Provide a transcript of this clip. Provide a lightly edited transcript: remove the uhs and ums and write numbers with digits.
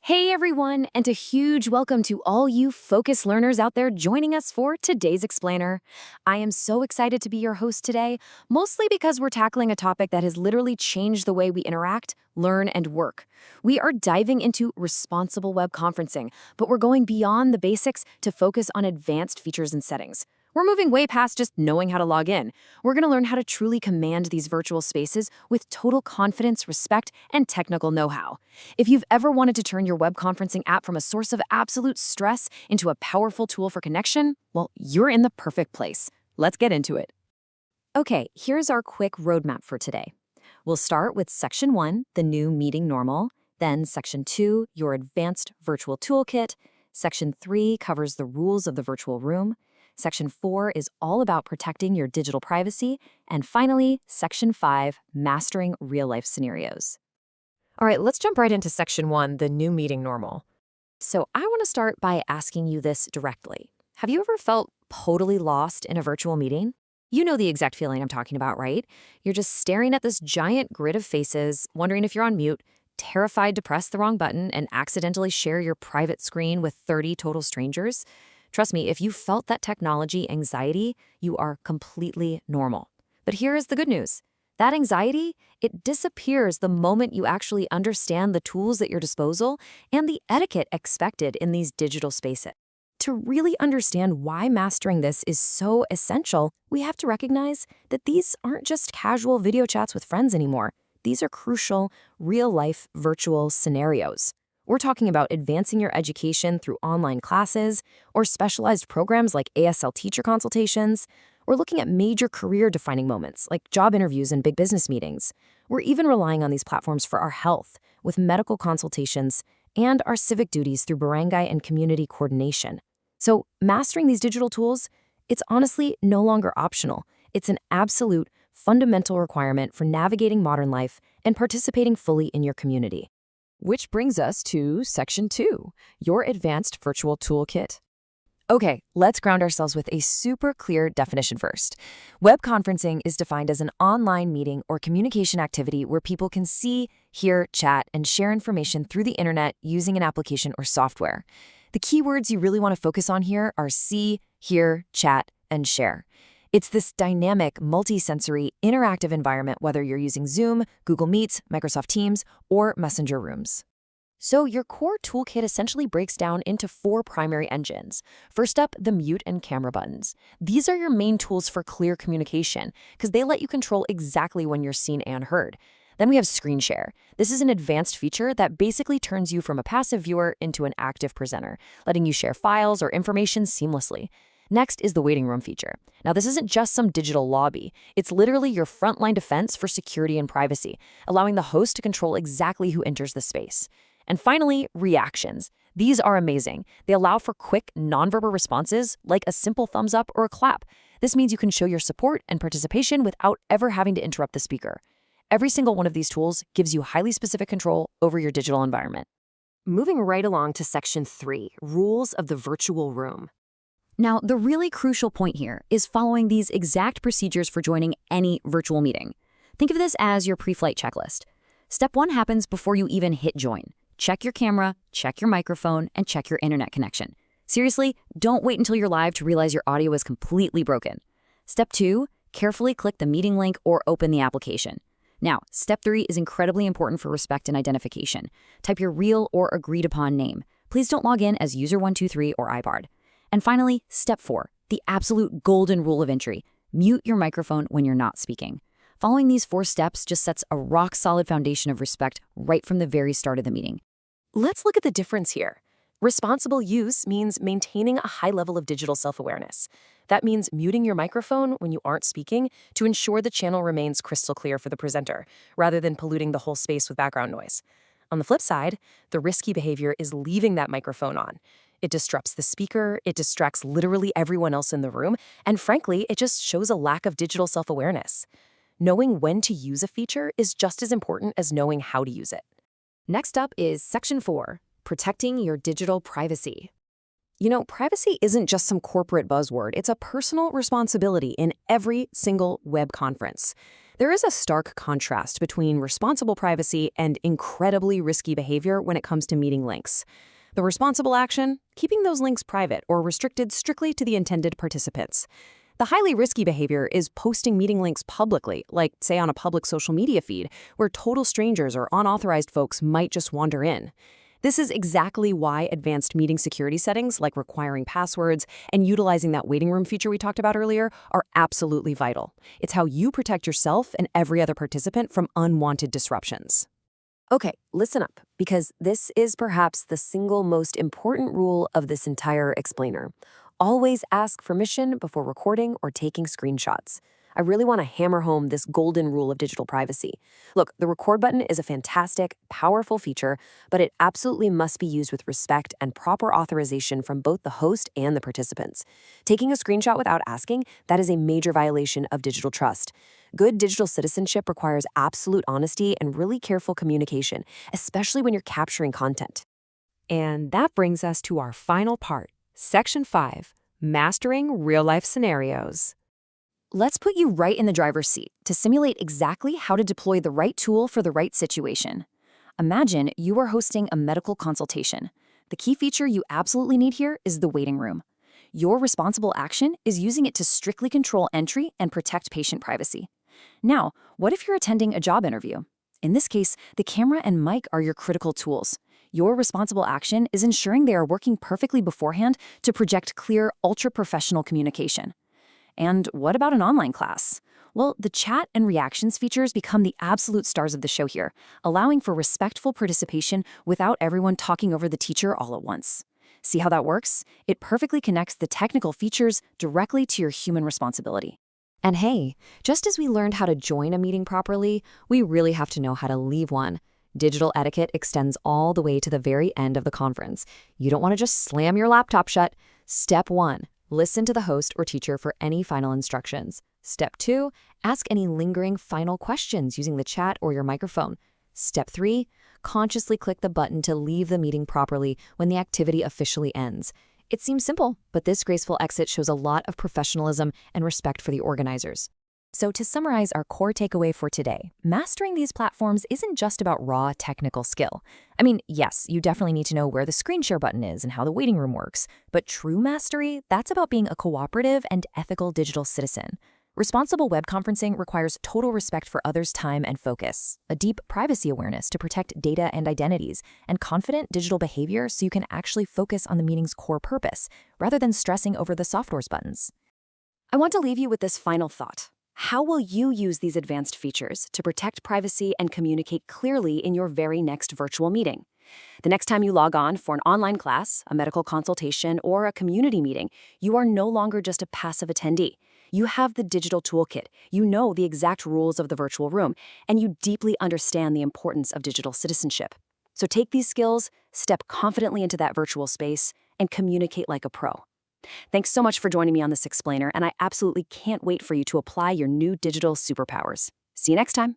Hey everyone, and a huge welcome to all you focus learners out there joining us for today's Explainer. I am so excited to be your host today, mostly because we're tackling a topic that has literally changed the way we interact, learn, and work. We are diving into responsible web conferencing, but we're going beyond the basics to focus on advanced features and settings. We're moving way past just knowing how to log in. We're going to learn how to truly command these virtual spaces with total confidence, respect, and technical know-how. If you've ever wanted to turn your web conferencing app from a source of absolute stress into a powerful tool for connection, well, you're in the perfect place. Let's get into it. Okay, here's our quick roadmap for today. We'll start with Section 1, the new meeting normal, then Section 2, your advanced virtual toolkit. Section 3 covers the rules of the virtual room. Section 4 is all about protecting your digital privacy. And finally, Section 5, mastering real-life scenarios. All right, let's jump right into Section 1, the new meeting normal. So I want to start by asking you this directly. Have you ever felt totally lost in a virtual meeting? You know the exact feeling I'm talking about, right? You're just staring at this giant grid of faces, wondering if you're on mute, terrified to press the wrong button and accidentally share your private screen with 30 total strangers. Trust me, if you felt that technology anxiety, you are completely normal. But here is the good news. That anxiety, it disappears the moment you actually understand the tools at your disposal and the etiquette expected in these digital spaces. To really understand why mastering this is so essential, we have to recognize that these aren't just casual video chats with friends anymore. These are crucial, real-life virtual scenarios. We're talking about advancing your education through online classes or specialized programs like ASL teacher consultations. We're looking at major career-defining moments like job interviews and big business meetings. We're even relying on these platforms for our health with medical consultations and our civic duties through barangay and community coordination. So mastering these digital tools, it's honestly no longer optional. It's an absolute, fundamental requirement for navigating modern life and participating fully in your community. Which brings us to Section 2, your advanced virtual toolkit. Okay, let's ground ourselves with a super clear definition first. Web conferencing is defined as an online meeting or communication activity where people can see, hear, chat, and share information through the internet using an application or software. The keywords you really want to focus on here are see, hear, chat, and share. It's this dynamic, multi-sensory, interactive environment whether you're using Zoom, Google Meets, Microsoft Teams, or Messenger Rooms. So your core toolkit essentially breaks down into 4 primary engines. First up, the mute and camera buttons. These are your main tools for clear communication because they let you control exactly when you're seen and heard. Then we have screen share. This is an advanced feature that basically turns you from a passive viewer into an active presenter, letting you share files or information seamlessly. Next is the waiting room feature. Now, this isn't just some digital lobby. It's literally your frontline defense for security and privacy, allowing the host to control exactly who enters the space. And finally, reactions. These are amazing. They allow for quick, nonverbal responses like a simple thumbs up or a clap. This means you can show your support and participation without ever having to interrupt the speaker. Every single one of these tools gives you highly specific control over your digital environment. Moving right along to Section 3, rules of the virtual room. Now, the really crucial point here is following these exact procedures for joining any virtual meeting. Think of this as your pre-flight checklist. Step 1 happens before you even hit join. Check your camera, check your microphone, and check your internet connection. Seriously, don't wait until you're live to realize your audio is completely broken. Step 2, carefully click the meeting link or open the application. Now, Step 3 is incredibly important for respect and identification. Type your real or agreed upon name. Please don't log in as user123 or iBard. And finally, Step 4, the absolute golden rule of entry. Mute your microphone when you're not speaking. Following these 4 steps just sets a rock-solid foundation of respect right from the very start of the meeting. Let's look at the difference here. Responsible use means maintaining a high level of digital self-awareness. That means muting your microphone when you aren't speaking to ensure the channel remains crystal clear for the presenter, rather than polluting the whole space with background noise. On the flip side, the risky behavior is leaving that microphone on. It disrupts the speaker, it distracts literally everyone else in the room, and frankly, it just shows a lack of digital self-awareness. Knowing when to use a feature is just as important as knowing how to use it. Next up is Section 4, protecting your digital privacy. You know, privacy isn't just some corporate buzzword. It's a personal responsibility in every single web conference. There is a stark contrast between responsible privacy and incredibly risky behavior when it comes to meeting links. The responsible action, keeping those links private or restricted strictly to the intended participants. The highly risky behavior is posting meeting links publicly, like, say, on a public social media feed, where total strangers or unauthorized folks might just wander in. This is exactly why advanced meeting security settings, like requiring passwords and utilizing that waiting room feature we talked about earlier, are absolutely vital. It's how you protect yourself and every other participant from unwanted disruptions. Okay, listen up, because this is perhaps the single most important rule of this entire explainer. Always ask permission before recording or taking screenshots. I really want to hammer home this golden rule of digital privacy. Look, the record button is a fantastic, powerful feature, but it absolutely must be used with respect and proper authorization from both the host and the participants. Taking a screenshot without asking, that is a major violation of digital trust. Good digital citizenship requires absolute honesty and really careful communication, especially when you're capturing content. And that brings us to our final part, Section 5, Mastering Real-Life Scenarios. Let's put you right in the driver's seat to simulate exactly how to deploy the right tool for the right situation. Imagine you are hosting a medical consultation. The key feature you absolutely need here is the waiting room. Your responsible action is using it to strictly control entry and protect patient privacy. Now, what if you're attending a job interview? In this case, the camera and mic are your critical tools. Your responsible action is ensuring they are working perfectly beforehand to project clear, ultra-professional communication. And what about an online class? Well, the chat and reactions features become the absolute stars of the show here, allowing for respectful participation without everyone talking over the teacher all at once. See how that works? It perfectly connects the technical features directly to your human responsibility. And hey, just as we learned how to join a meeting properly, we really have to know how to leave one. Digital etiquette extends all the way to the very end of the conference. You don't want to just slam your laptop shut. Step 1. Listen to the host or teacher for any final instructions. Step 2, ask any lingering final questions using the chat or your microphone. Step 3, consciously click the button to leave the meeting properly when the activity officially ends. It seems simple, but this graceful exit shows a lot of professionalism and respect for the organizers. So to summarize our core takeaway for today, mastering these platforms isn't just about raw technical skill. I mean, yes, you definitely need to know where the screen share button is and how the waiting room works, but true mastery, that's about being a cooperative and ethical digital citizen. Responsible web conferencing requires total respect for others' time and focus, a deep privacy awareness to protect data and identities, and confident digital behavior so you can actually focus on the meeting's core purpose, rather than stressing over the software's buttons. I want to leave you with this final thought. How will you use these advanced features to protect privacy and communicate clearly in your very next virtual meeting? The next time you log on for an online class, a medical consultation, or a community meeting, you are no longer just a passive attendee. You have the digital toolkit, you know the exact rules of the virtual room, and you deeply understand the importance of digital citizenship. So take these skills, step confidently into that virtual space, and communicate like a pro. Thanks so much for joining me on this explainer, and I absolutely can't wait for you to apply your new digital superpowers. See you next time.